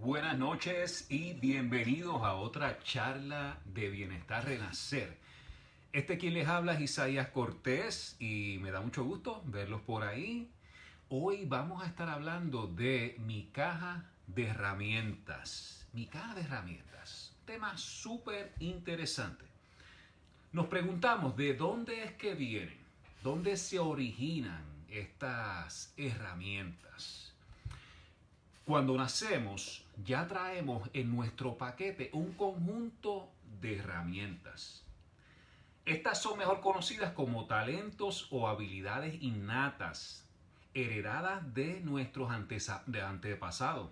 Buenas noches y bienvenidos a otra charla de Bienestar Renacer. Quien les habla es Isaías Cortés y me da mucho gusto verlos por ahí. Hoy vamos a estar hablando de mi caja de herramientas. Mi caja de herramientas. Tema súper interesante. Nos preguntamos de dónde es que vienen, dónde se originan estas herramientas. Cuando nacemos, ya traemos en nuestro paquete un conjunto de herramientas. Estas son mejor conocidas como talentos o habilidades innatas, heredadas de nuestros antepasados.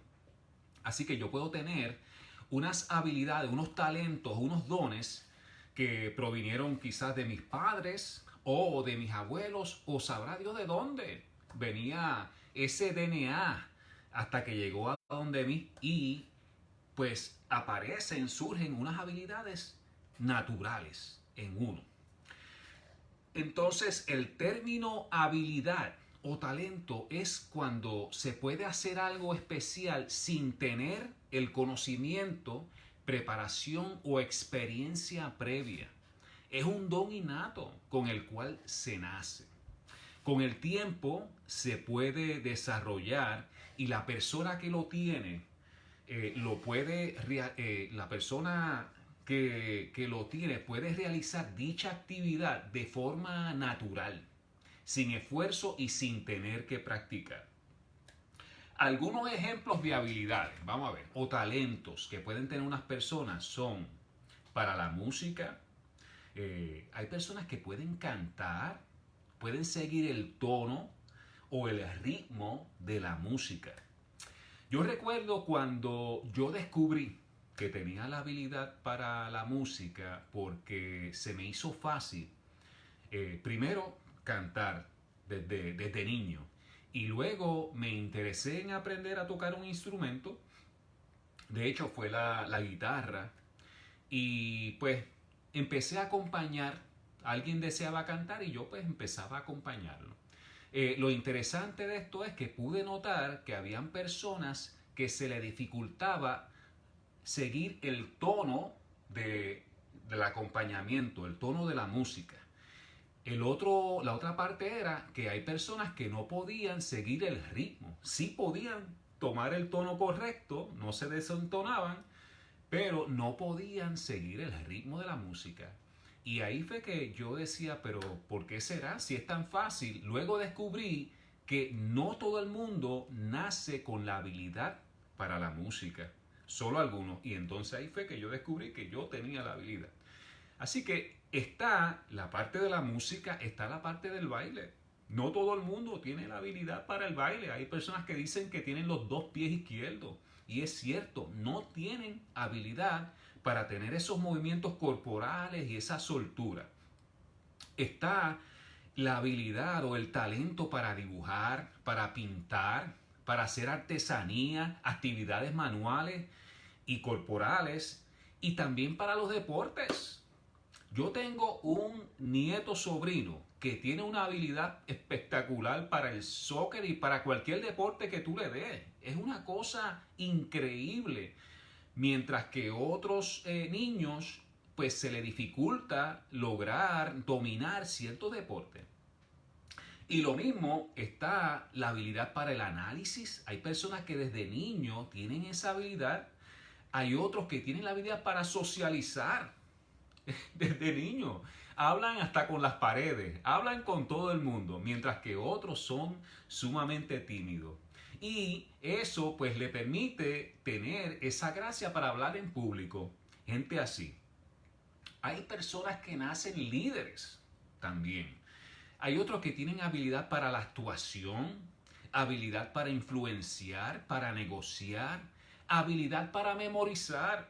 Así que yo puedo tener unas habilidades, unos talentos, unos dones que provinieron quizás de mis padres o de mis abuelos, o sabrá Dios de dónde venía ese DNA hasta que llegó a donde mí y pues surgen unas habilidades naturales en uno. Entonces el término habilidad o talento es cuando se puede hacer algo especial sin tener el conocimiento, preparación o experiencia previa. Es un don innato con el cual se nace. Con el tiempo se puede desarrollar y la persona que lo tiene, la persona que lo tiene puede realizar dicha actividad de forma natural, sin esfuerzo y sin tener que practicar. Algunos ejemplos de habilidades, vamos a ver, o talentos que pueden tener unas personas son para la música. Hay personas que pueden cantar, pueden seguir el tono o el ritmo de la música. Yo recuerdo cuando yo descubrí que tenía la habilidad para la música porque se me hizo fácil, primero cantar desde niño, y luego me interesé en aprender a tocar un instrumento. De hecho fue la guitarra, y pues empecé a acompañar. Alguien deseaba cantar y yo pues empezaba a acompañarlo. Lo interesante de esto es que pude notar que habían personas que se le dificultaba seguir el tono del acompañamiento, el tono de la música. La otra parte era que hay personas que no podían seguir el ritmo. Sí podían tomar el tono correcto, no se desentonaban, pero no podían seguir el ritmo de la música. Y ahí fue que yo decía, pero ¿por qué será? Si es tan fácil. Luego descubrí que no todo el mundo nace con la habilidad para la música, solo algunos. Y entonces ahí fue que yo descubrí que yo tenía la habilidad. Así que está la parte de la música, está la parte del baile. No todo el mundo tiene la habilidad para el baile. Hay personas que dicen que tienen los dos pies izquierdos. Y es cierto, no tienen habilidad para tener esos movimientos corporales y esa soltura. Está la habilidad o el talento para dibujar, para pintar, para hacer artesanía, actividades manuales y corporales, y también para los deportes. Yo tengo un nieto sobrino que tiene una habilidad espectacular para el soccer y para cualquier deporte que tú le des. Es una cosa increíble. Mientras que otros niños pues se le dificulta lograr dominar cierto deporte. Y lo mismo está la habilidad para el análisis. Hay personas que desde niños tienen esa habilidad. Hay otros que tienen la habilidad para socializar desde niños. Hablan hasta con las paredes, hablan con todo el mundo, mientras que otros son sumamente tímidos. Y eso pues le permite tener esa gracia para hablar en público. Gente así. Hay personas que nacen líderes también. Hay otros que tienen habilidad para la actuación, habilidad para influenciar, para negociar, habilidad para memorizar.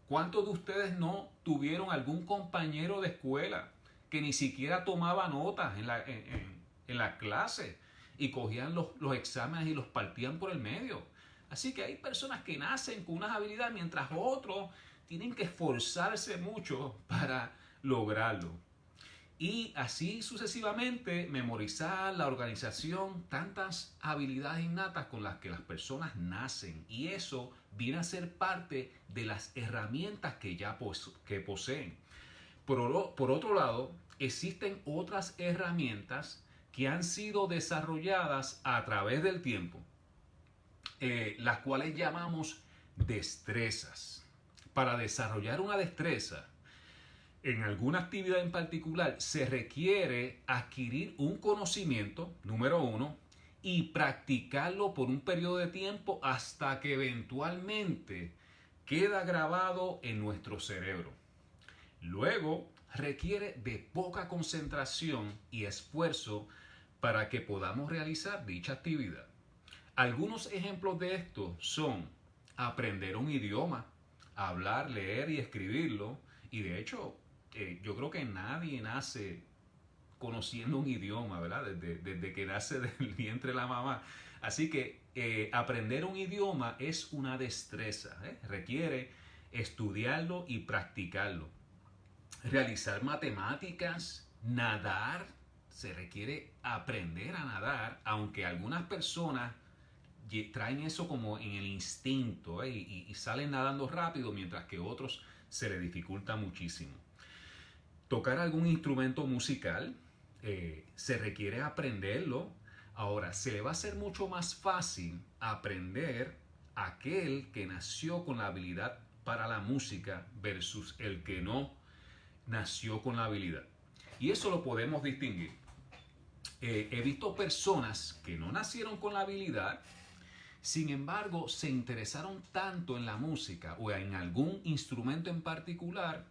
¿Cuántos de ustedes no tuvieron algún compañero de escuela que ni siquiera tomaba notas en la clase y cogían los exámenes y los partían por el medio? Así que hay personas que nacen con unas habilidades, mientras otros tienen que esforzarse mucho para lograrlo. Y así sucesivamente memorizar, la organización, tantas habilidades innatas con las que las personas nacen. Y eso viene a ser parte de las herramientas que ya que poseen. Por otro lado, existen otras herramientas que han sido desarrolladas a través del tiempo, las cuales llamamos destrezas. Para desarrollar una destreza en alguna actividad en particular se requiere adquirir un conocimiento, número uno, y practicarlo por un periodo de tiempo hasta que eventualmente queda grabado en nuestro cerebro. Luego requiere de poca concentración y esfuerzo para que podamos realizar dicha actividad. Algunos ejemplos de esto son aprender un idioma, hablar, leer y escribirlo. Y de hecho, yo creo que nadie nace conociendo un idioma, ¿verdad? Desde que nace del vientre de la mamá. Así que aprender un idioma es una destreza, requiere estudiarlo y practicarlo. Realizar matemáticas, nadar, se requiere aprender a nadar, aunque algunas personas traen eso como en el instinto, y salen nadando rápido, mientras que otros se les dificulta muchísimo. Tocar algún instrumento musical, se requiere aprenderlo. Ahora, se le va a hacer mucho más fácil aprender aquel que nació con la habilidad para la música versus el que no nació con la habilidad. Y eso lo podemos distinguir. He visto personas que no nacieron con la habilidad, sin embargo, se interesaron tanto en la música o en algún instrumento en particular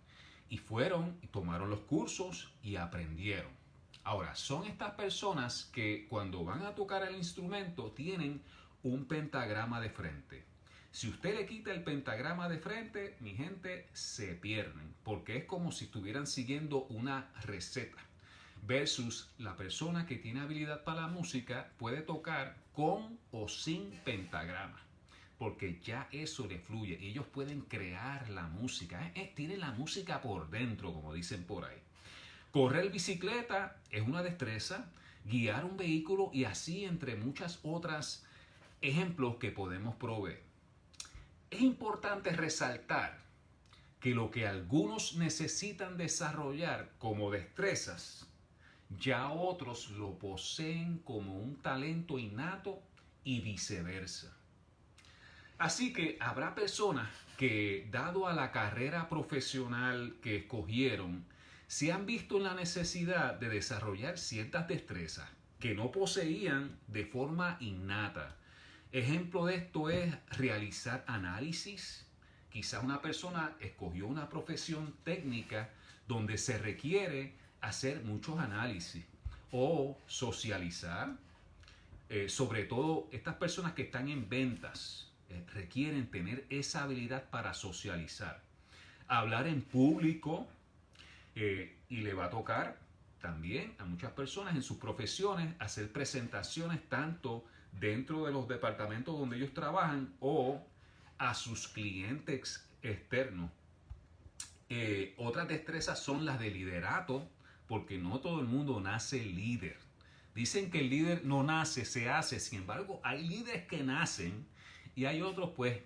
y fueron y tomaron los cursos y aprendieron. Ahora, son estas personas que cuando van a tocar el instrumento tienen un pentagrama de frente. Si usted le quita el pentagrama de frente, mi gente, se pierden, porque es como si estuvieran siguiendo una receta. Versus la persona que tiene habilidad para la música puede tocar con o sin pentagrama, porque ya eso le fluye. Ellos pueden crear la música, tienen la música por dentro, como dicen por ahí. Correr bicicleta es una destreza, guiar un vehículo y así entre muchas otras ejemplos que podemos proveer. Es importante resaltar que lo que algunos necesitan desarrollar como destrezas, ya otros lo poseen como un talento innato y viceversa. Así que habrá personas que, dado a la carrera profesional que escogieron, se han visto en la necesidad de desarrollar ciertas destrezas que no poseían de forma innata. Ejemplo de esto es realizar análisis. Quizás una persona escogió una profesión técnica donde se requiere hacer muchos análisis o socializar. Sobre todo estas personas que están en ventas requieren tener esa habilidad para socializar. Hablar en público, y le va a tocar también a muchas personas en sus profesiones hacer presentaciones tanto dentro de los departamentos donde ellos trabajan o a sus clientes externos. Otras destrezas son las de liderato, porque no todo el mundo nace líder. Dicen que el líder no nace, se hace. Sin embargo, hay líderes que nacen y hay otros pues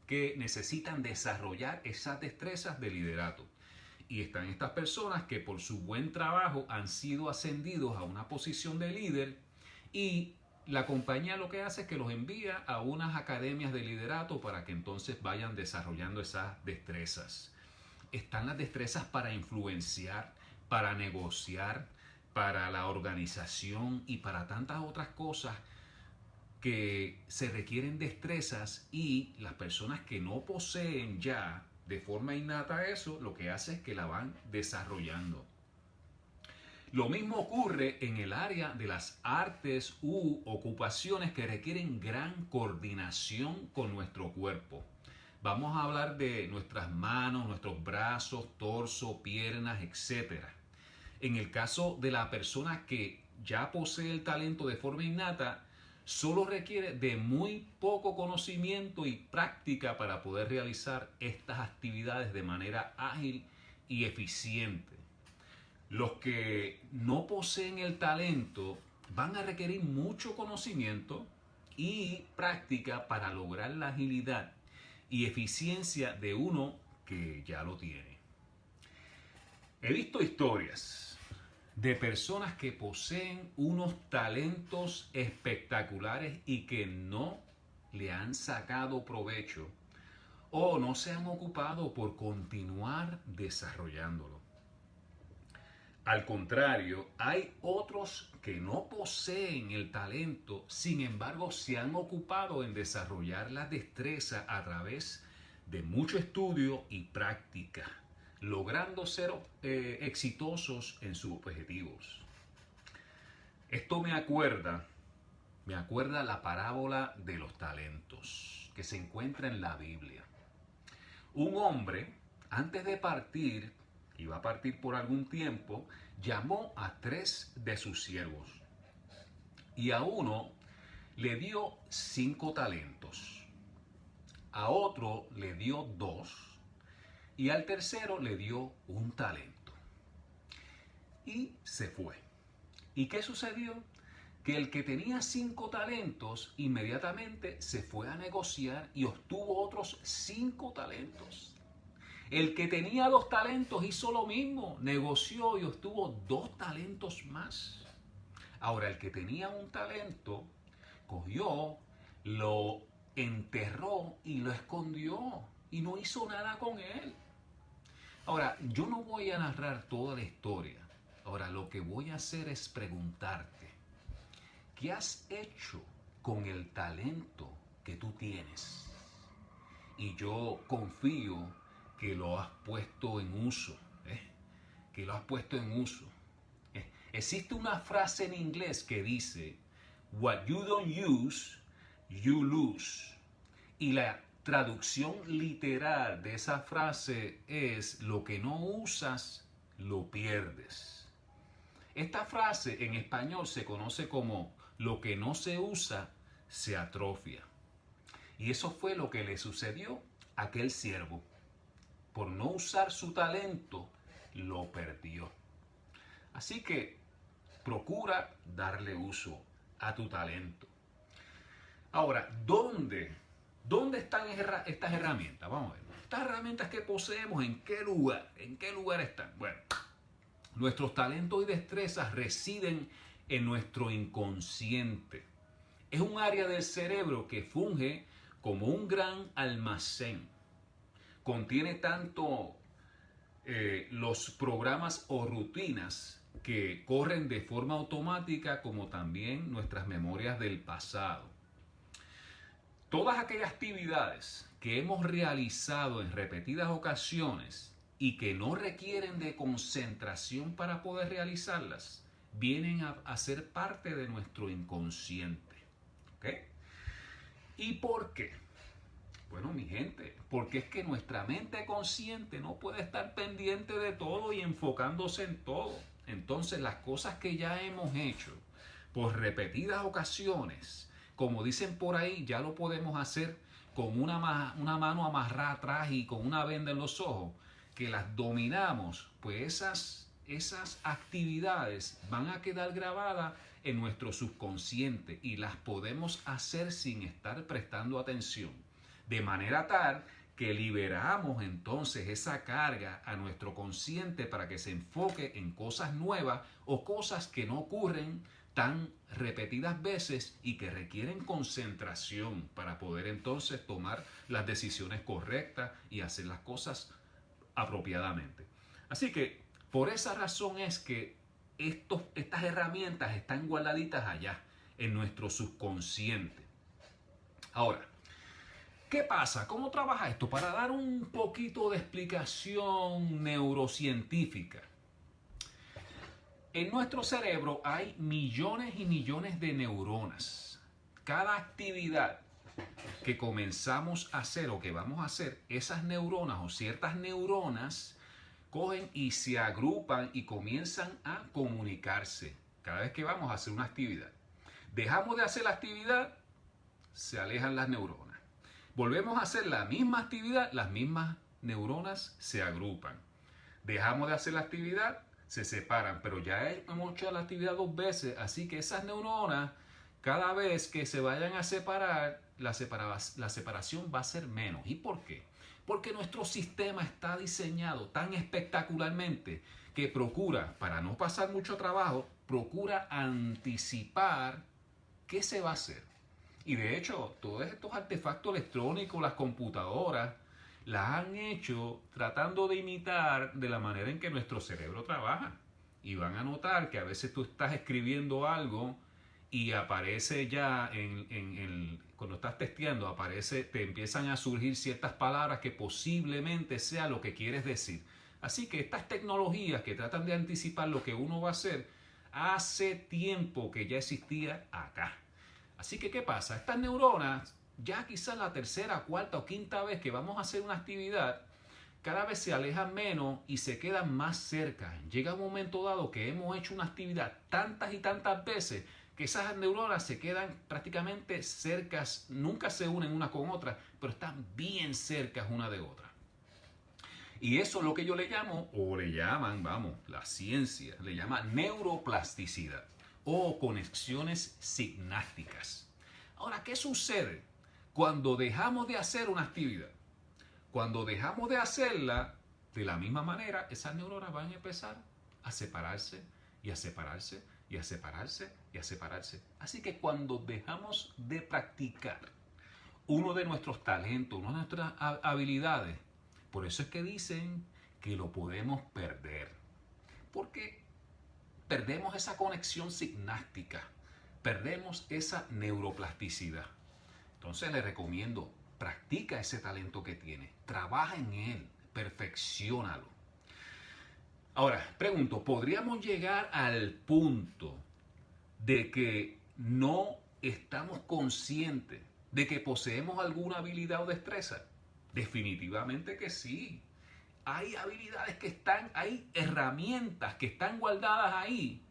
que necesitan desarrollar esas destrezas de liderato. Y están estas personas que por su buen trabajo han sido ascendidos a una posición de líder y la compañía lo que hace es que los envía a unas academias de liderato para que entonces vayan desarrollando esas destrezas. Están las destrezas para influenciar, para negociar, para la organización y para tantas otras cosas que se requieren destrezas, y las personas que no poseen ya de forma innata eso, lo que hace es que la van desarrollando. Lo mismo ocurre en el área de las artes u ocupaciones que requieren gran coordinación con nuestro cuerpo. Vamos a hablar de nuestras manos, nuestros brazos, torso, piernas, etc. En el caso de la persona que ya posee el talento de forma innata, solo requiere de muy poco conocimiento y práctica para poder realizar estas actividades de manera ágil y eficiente. Los que no poseen el talento van a requerir mucho conocimiento y práctica para lograr la agilidad y eficiencia de uno que ya lo tiene. He visto historias de personas que poseen unos talentos espectaculares y que no le han sacado provecho o no se han ocupado por continuar desarrollándolo. Al contrario, hay otros que no poseen el talento, sin embargo se han ocupado en desarrollar la destreza a través de mucho estudio y práctica, logrando ser exitosos en sus objetivos. Esto me acuerda la parábola de los talentos que se encuentra en la Biblia. Un hombre, antes de partir, iba a partir por algún tiempo, llamó a 3 de sus siervos y a uno le dio 5 talentos, a otro le dio 2 y al tercero le dio 1 talento. Y se fue. ¿Y qué sucedió? Que el que tenía 5 talentos inmediatamente se fue a negociar y obtuvo otros 5 talentos. El que tenía 2 talentos hizo lo mismo, negoció y obtuvo 2 talentos más. Ahora, el que tenía 1 talento, cogió, lo enterró y lo escondió y no hizo nada con él. Ahora, yo no voy a narrar toda la historia. Ahora, lo que voy a hacer es preguntarte, ¿qué has hecho con el talento que tú tienes? Y yo confío que lo has puesto en uso, que lo has puesto en uso. Existe una frase en inglés que dice, what you don't use, you lose. Y la traducción literal de esa frase es, lo que no usas, lo pierdes. Esta frase en español se conoce como, lo que no se usa, se atrofia. Y eso fue lo que le sucedió a aquel siervo. Por no usar su talento, lo perdió. Así que procura darle uso a tu talento. Ahora, ¿dónde están estas herramientas? Vamos a ver. Estas herramientas que poseemos, ¿en qué lugar? ¿En qué lugar están? Bueno, nuestros talentos y destrezas residen en nuestro inconsciente. Es un área del cerebro que funge como un gran almacén. Contiene tanto los programas o rutinas que corren de forma automática como también nuestras memorias del pasado. Todas aquellas actividades que hemos realizado en repetidas ocasiones y que no requieren de concentración para poder realizarlas, vienen a ser parte de nuestro inconsciente. ¿Ok? ¿Y por qué? Bueno, mi gente, porque es que nuestra mente consciente no puede estar pendiente de todo y enfocándose en todo. Entonces, las cosas que ya hemos hecho por repetidas ocasiones, como dicen por ahí, ya lo podemos hacer con una mano amarrada atrás y con una venda en los ojos, que las dominamos, pues esas actividades van a quedar grabadas en nuestro subconsciente y las podemos hacer sin estar prestando atención. De manera tal que liberamos entonces esa carga a nuestro consciente para que se enfoque en cosas nuevas o cosas que no ocurren tan repetidas veces y que requieren concentración para poder entonces tomar las decisiones correctas y hacer las cosas apropiadamente. Así que por esa razón es que estas herramientas están guardaditas allá en nuestro subconsciente. Ahora, ¿qué pasa? ¿Cómo trabaja esto? Para dar un poquito de explicación neurocientífica. En nuestro cerebro hay millones y millones de neuronas. Cada actividad que comenzamos a hacer o que vamos a hacer, esas neuronas o ciertas neuronas cogen y se agrupan y comienzan a comunicarse cada vez que vamos a hacer una actividad. Dejamos de hacer la actividad, se alejan las neuronas. Volvemos a hacer la misma actividad, las mismas neuronas se agrupan. Dejamos de hacer la actividad, se separan, pero ya hemos hecho la actividad 2 veces, así que esas neuronas, cada vez que se vayan a separar, la separación va a ser menos. ¿Y por qué? Porque nuestro sistema está diseñado tan espectacularmente que procura, para no pasar mucho trabajo, procura anticipar qué se va a hacer. Y de hecho, todos estos artefactos electrónicos, las computadoras, las han hecho tratando de imitar de la manera en que nuestro cerebro trabaja. Y van a notar que a veces tú estás escribiendo algo y aparece ya cuando estás testeando, te empiezan a surgir ciertas palabras que posiblemente sea lo que quieres decir. Así que estas tecnologías que tratan de anticipar lo que uno va a hacer, hace tiempo que ya existía acá. Así que, ¿qué pasa? Estas neuronas, ya quizás la tercera, cuarta o quinta vez que vamos a hacer una actividad, cada vez se alejan menos y se quedan más cerca. Llega un momento dado que hemos hecho una actividad tantas y tantas veces que esas neuronas se quedan prácticamente cercas, nunca se unen una con otra, pero están bien cercas una de otra. Y eso es lo que yo le llamo, o le llaman, la ciencia, le llama neuroplasticidad o conexiones sinápticas. Ahora, ¿qué sucede cuando dejamos de hacer una actividad? Cuando dejamos de hacerla, de la misma manera, esas neuronas van a empezar a separarse y a separarse y a separarse y a separarse. Así que cuando dejamos de practicar uno de nuestros talentos, una de nuestras habilidades, por eso es que dicen que lo podemos perder. Porque perdemos esa conexión sináptica, perdemos esa neuroplasticidad. Entonces le recomiendo, practica ese talento que tienes, trabaja en él, perfecciónalo. Ahora, pregunto, ¿podríamos llegar al punto de que no estamos conscientes de que poseemos alguna habilidad o destreza? Definitivamente que sí. Hay habilidades que están, hay herramientas que están guardadas ahí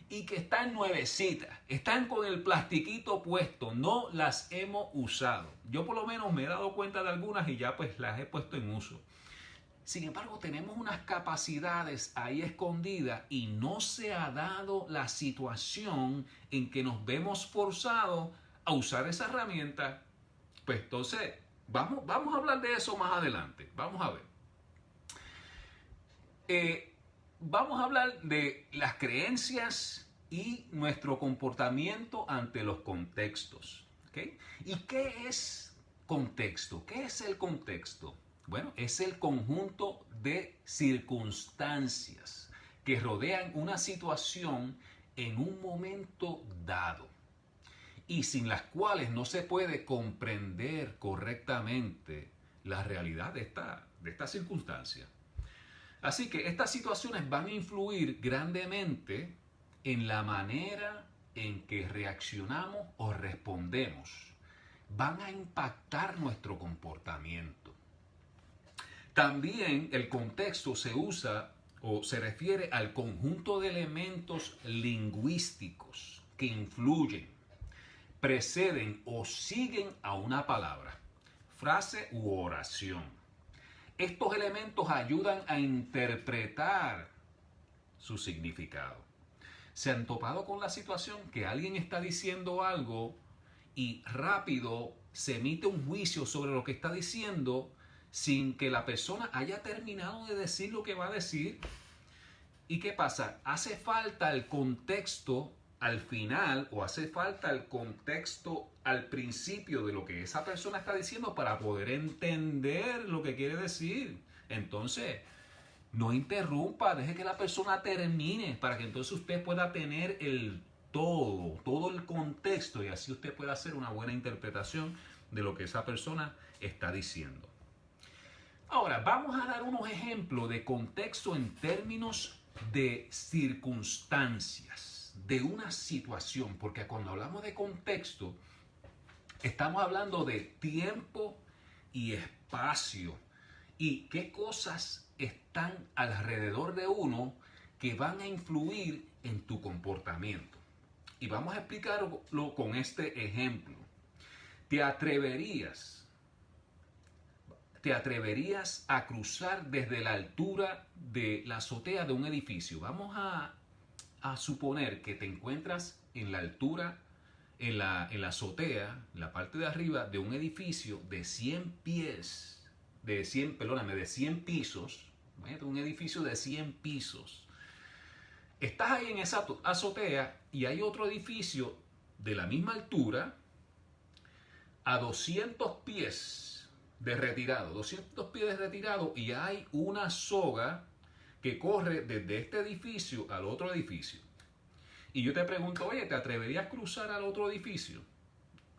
y que están nuevecitas, están con el plastiquito puesto, no las hemos usado. Yo por lo menos me he dado cuenta de algunas y ya pues las he puesto en uso. Sin embargo, tenemos unas capacidades ahí escondidas y no se ha dado la situación en que nos vemos forzados a usar esa herramienta. Pues entonces, vamos a hablar de eso más adelante. Vamos a ver. Vamos a hablar de las creencias y nuestro comportamiento ante los contextos. ¿Okay? ¿Y qué es contexto? ¿Qué es el contexto? Bueno, es el conjunto de circunstancias que rodean una situación en un momento dado y sin las cuales no se puede comprender correctamente la realidad de esta circunstancia. Así que estas situaciones van a influir grandemente en la manera en que reaccionamos o respondemos. Van a impactar nuestro comportamiento. También el contexto se usa o se refiere al conjunto de elementos lingüísticos que influyen, preceden o siguen a una palabra, frase u oración. Estos elementos ayudan a interpretar su significado. ¿Se han topado con la situación que alguien está diciendo algo y rápido se emite un juicio sobre lo que está diciendo sin que la persona haya terminado de decir lo que va a decir? ¿Y qué pasa? Hace falta el contexto al final o hace falta el contexto al principio de lo que esa persona está diciendo para poder entender lo que quiere decir. Entonces, no interrumpa, deje que la persona termine para que entonces usted pueda tener todo el contexto y así usted pueda hacer una buena interpretación de lo que esa persona está diciendo. Ahora, vamos a dar unos ejemplos de contexto en términos de circunstancias, de una situación, porque cuando hablamos de contexto, estamos hablando de tiempo y espacio y qué cosas están alrededor de uno que van a influir en tu comportamiento. Y vamos a explicarlo con este ejemplo. ¿Te atreverías te atreverías a cruzar desde la altura de la azotea de un edificio? Vamos a suponer que te encuentras en la altura, en la azotea, en la parte de arriba de un edificio de 100 pies, de 100 pisos. Imagínate un edificio de 100 pisos. Estás ahí en esa azotea y hay otro edificio de la misma altura a 200 pies de retirado. 200 pies de retirado y hay una soga que corre desde este edificio al otro edificio. Y yo te pregunto, oye, ¿te atreverías a cruzar al otro edificio?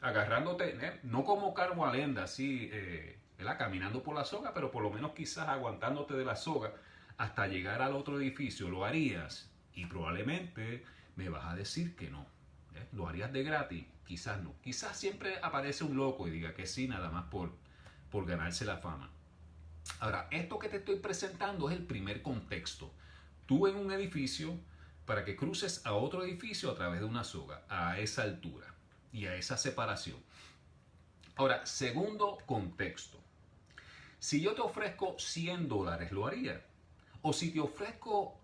Agarrándote, no como cargo alenda, así, caminando por la soga, pero por lo menos quizás aguantándote de la soga hasta llegar al otro edificio. ¿Lo harías? Y probablemente me vas a decir que no. ¿Lo harías de gratis? Quizás no. Quizás siempre aparece un loco y diga que sí, nada más por ganarse la fama. Ahora, esto que te estoy presentando es el primer contexto. Tú en un edificio, para que cruces a otro edificio a través de una soga, a esa altura y a esa separación. Ahora, segundo contexto. Si yo te ofrezco $100, ¿lo haría? O si te ofrezco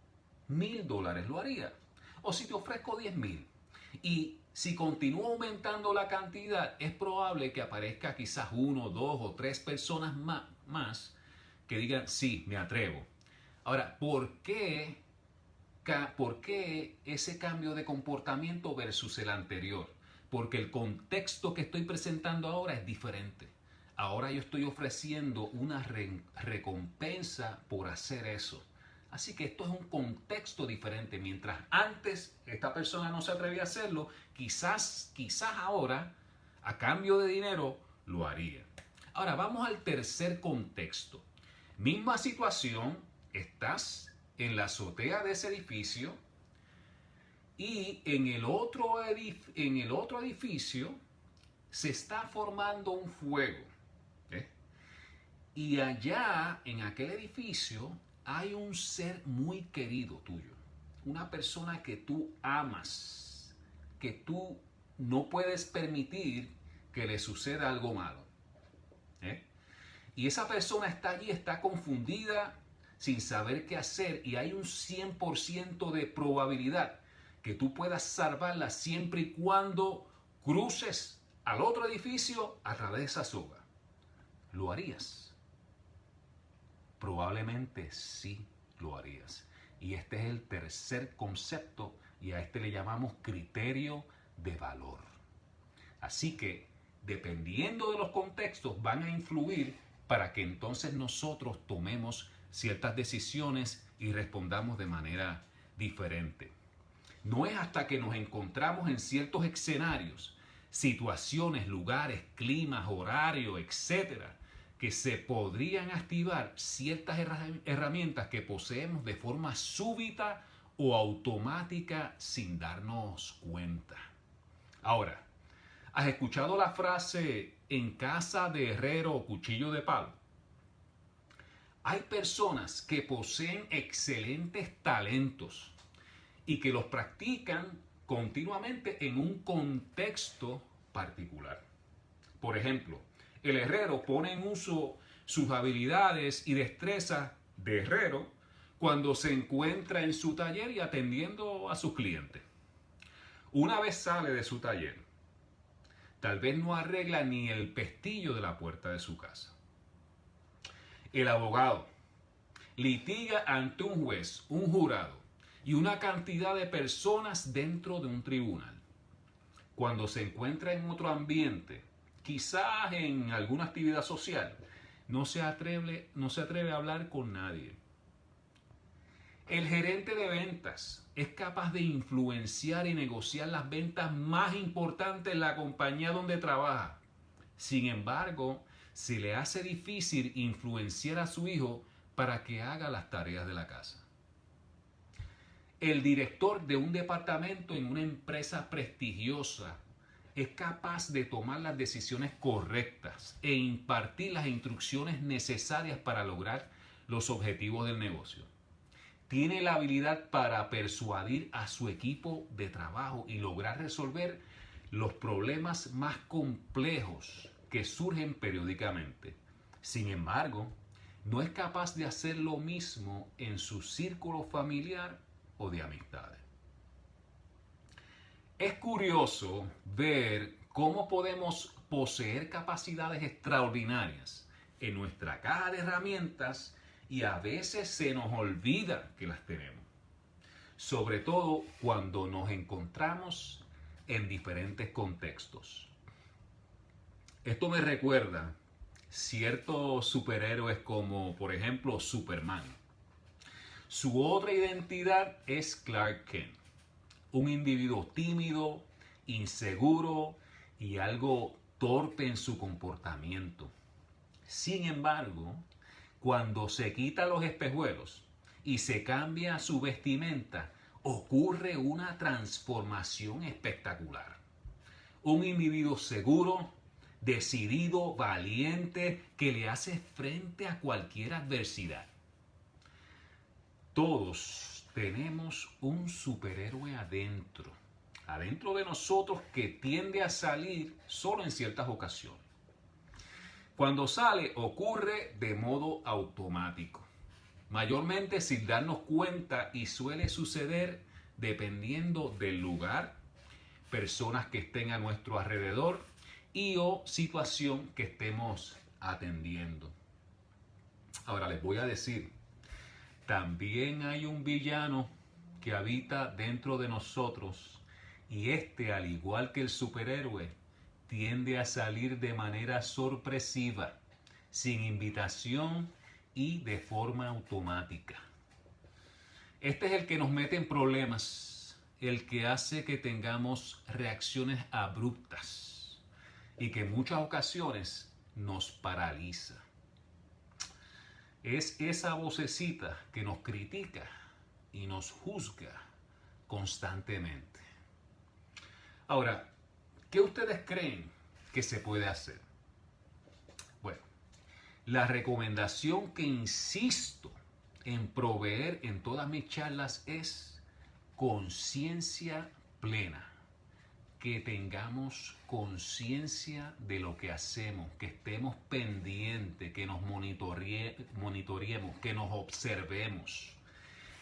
$1,000, ¿lo haría? O si te ofrezco 10,000. Y si continúa aumentando la cantidad, es probable que aparezca quizás 1, 2 o 3 personas más que digan, sí, me atrevo. Ahora, ¿por qué ese cambio de comportamiento versus el anterior? Porque el contexto que estoy presentando ahora es diferente. Ahora yo estoy ofreciendo una recompensa por hacer eso. Así que esto es un contexto diferente. Mientras antes esta persona no se atrevía a hacerlo, quizás ahora, a cambio de dinero, lo haría. Ahora vamos al tercer contexto. Misma situación, estás en la azotea de ese edificio y en el otro edificio se está formando un fuego. Y allá en aquel edificio hay un ser muy querido tuyo, una persona que tú amas, que tú no puedes permitir que le suceda algo malo. Y esa persona está allí, está confundida, sin saber qué hacer, y hay un 100% de probabilidad que tú puedas salvarla siempre y cuando cruces al otro edificio a través de esa soga. ¿Lo harías? Probablemente sí lo harías. Y este es el tercer concepto y a este le llamamos criterio de valor. Así que, dependiendo de los contextos, van a influir para que entonces nosotros tomemos ciertas decisiones y respondamos de manera diferente. No es hasta que nos encontramos en ciertos escenarios, situaciones, lugares, climas, horarios, etcétera, que se podrían activar ciertas herramientas que poseemos de forma súbita o automática sin darnos cuenta. Ahora, ¿has escuchado la frase en casa de herrero o cuchillo de palo? Hay personas que poseen excelentes talentos y que los practican continuamente en un contexto particular. Por ejemplo, el herrero pone en uso sus habilidades y destrezas de herrero cuando se encuentra en su taller y atendiendo a sus clientes. Una vez sale de su taller, tal vez no arregla ni el pestillo de la puerta de su casa. El abogado litiga ante un juez, un jurado y una cantidad de personas dentro de un tribunal. Cuando se encuentra en otro ambiente, quizás en alguna actividad social, no se atreve a hablar con nadie. El gerente de ventas es capaz de influenciar y negociar las ventas más importantes en la compañía donde trabaja. Sin embargo, se le hace difícil influenciar a su hijo para que haga las tareas de la casa. El director de un departamento en una empresa prestigiosa es capaz de tomar las decisiones correctas e impartir las instrucciones necesarias para lograr los objetivos del negocio. Tiene la habilidad para persuadir a su equipo de trabajo y lograr resolver los problemas más complejos que surgen periódicamente. Sin embargo, no es capaz de hacer lo mismo en su círculo familiar o de amistades. Es curioso ver cómo podemos poseer capacidades extraordinarias en nuestra caja de herramientas y a veces se nos olvida que las tenemos. Sobre todo cuando nos encontramos en diferentes contextos. Esto me recuerda ciertos superhéroes como por ejemplo Superman. Su otra identidad es Clark Kent, un individuo tímido, inseguro y algo torpe en su comportamiento. Sin embargo, cuando se quita los espejuelos y se cambia su vestimenta, ocurre una transformación espectacular. Un individuo seguro, decidido, valiente, que le hace frente a cualquier adversidad. Todos tenemos un superhéroe adentro de nosotros que tiende a salir solo en ciertas ocasiones. Cuando sale ocurre de modo automático, mayormente sin darnos cuenta y suele suceder dependiendo del lugar, personas que estén a nuestro alrededor y o situación que estemos atendiendo. Ahora les voy a decir, también hay un villano que habita dentro de nosotros y este, al igual que el superhéroe, tiende a salir de manera sorpresiva, sin invitación y de forma automática. Este es el que nos mete en problemas, el que hace que tengamos reacciones abruptas y que en muchas ocasiones nos paraliza. Es esa vocecita que nos critica y nos juzga constantemente. Ahora, ¿qué ustedes creen que se puede hacer? Bueno, la recomendación que insisto en proveer en todas mis charlas es conciencia plena. Que tengamos conciencia de lo que hacemos, que estemos pendientes, que nos monitoreemos, que nos observemos.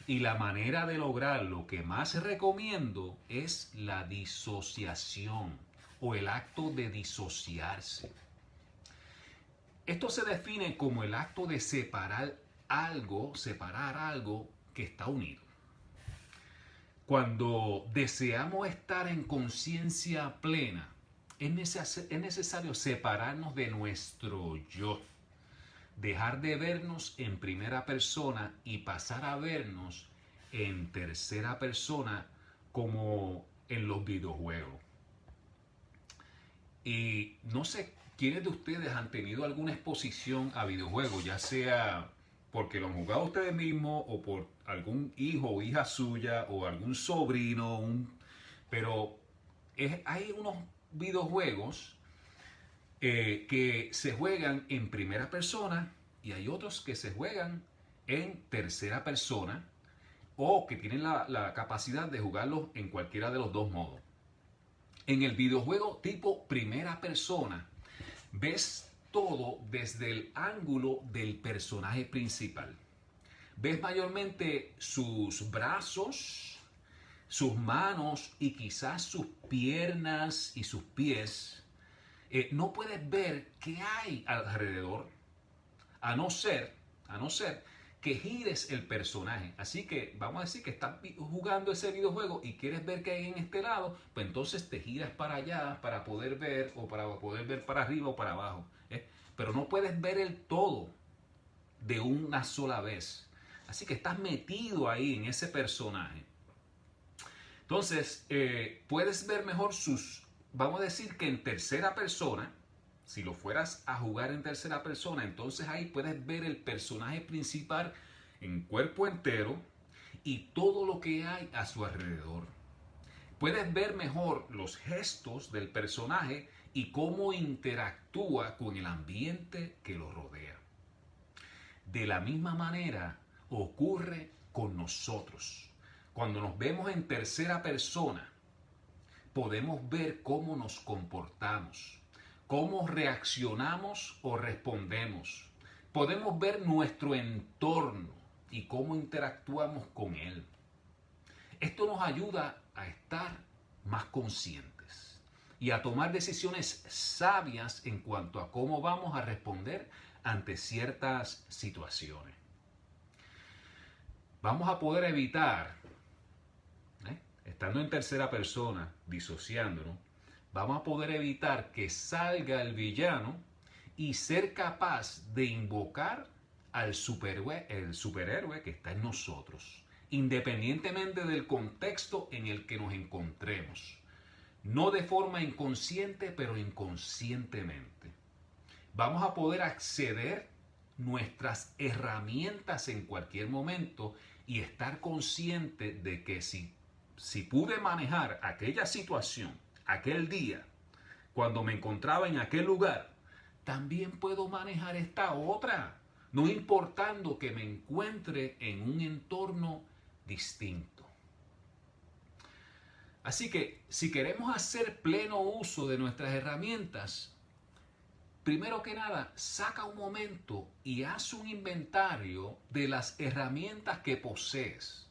Y la manera de lograr lo que más recomiendo es la disociación o el acto de disociarse. Esto se define como el acto de separar algo que está unido. Cuando deseamos estar en conciencia plena, es necesario separarnos de nuestro yo. Dejar de vernos en primera persona y pasar a vernos en tercera persona como en los videojuegos. Y no sé quiénes de ustedes han tenido alguna exposición a videojuegos, ya sea porque lo han jugado ustedes mismos o por algún hijo o hija suya o algún sobrino, pero hay unos videojuegos que se juegan en primera persona y hay otros que se juegan en tercera persona o que tienen la capacidad de jugarlos en cualquiera de los dos modos. En el videojuego tipo primera persona, ves todo desde el ángulo del personaje principal. Ves mayormente sus brazos, sus manos y quizás sus piernas y sus pies. No puedes ver qué hay alrededor, a no ser que gires el personaje. Así que vamos a decir que estás jugando ese videojuego y quieres ver qué hay en este lado, pues entonces te giras para allá para poder ver o para poder ver para arriba o para abajo. Pero no puedes ver el todo de una sola vez. Así que estás metido ahí en ese personaje. Entonces, puedes ver mejor vamos a decir que en tercera persona, si lo fueras a jugar en tercera persona, entonces ahí puedes ver el personaje principal en cuerpo entero y todo lo que hay a su alrededor. Puedes ver mejor los gestos del personaje y cómo interactúa con el ambiente que lo rodea. De la misma manera ocurre con nosotros. Cuando nos vemos en tercera persona, podemos ver cómo nos comportamos, cómo reaccionamos o respondemos. Podemos ver nuestro entorno y cómo interactuamos con él. Esto nos ayuda a estar más conscientes y a tomar decisiones sabias en cuanto a cómo vamos a responder ante ciertas situaciones. Vamos a poder evitar, estando en tercera persona, disociándonos, vamos a poder evitar que salga el villano y ser capaz de invocar al superhéroe que está en nosotros, independientemente del contexto en el que nos encontremos. No de forma inconsciente, pero inconscientemente. Vamos a poder acceder nuestras herramientas en cualquier momento y estar consciente de que si pude manejar aquella situación, aquel día, cuando me encontraba en aquel lugar, también puedo manejar esta otra, no importando que me encuentre en un entorno distinto. Así que si queremos hacer pleno uso de nuestras herramientas, primero que nada, saca un momento y haz un inventario de las herramientas que posees.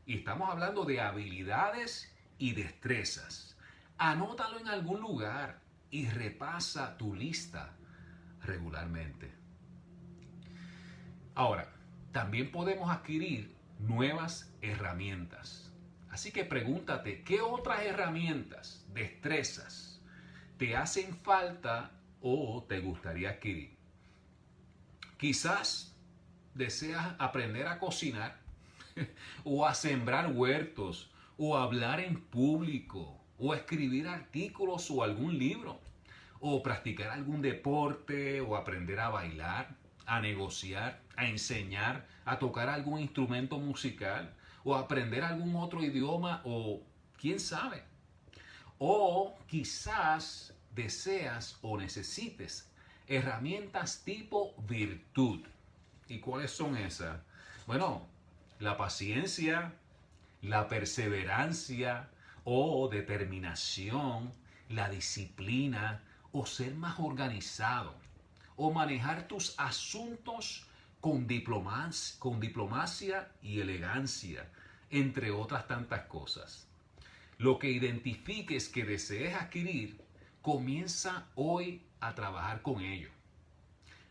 Y estamos hablando de habilidades y destrezas. Anótalo en algún lugar y repasa tu lista regularmente. Ahora, también podemos adquirir nuevas herramientas. Así que pregúntate, ¿qué otras herramientas, destrezas, te hacen falta o te gustaría adquirir? Quizás deseas aprender a cocinar o a sembrar huertos o a hablar en público o a escribir artículos o algún libro o practicar algún deporte o aprender a bailar, a negociar, a enseñar, a tocar algún instrumento musical o aprender algún otro idioma o quién sabe. O quizás deseas o necesites herramientas tipo virtud. ¿Y cuáles son esas? Bueno, la paciencia, la perseverancia o determinación, la disciplina o ser más organizado o manejar tus asuntos con diplomacia y elegancia, entre otras tantas cosas. Lo que identifiques que desees adquirir, comienza hoy a trabajar con ello.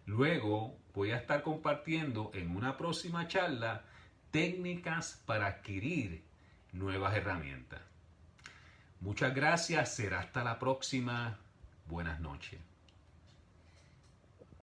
Luego voy a estar compartiendo en una próxima charla técnicas para adquirir nuevas herramientas. Muchas gracias, será hasta la próxima. Buenas noches.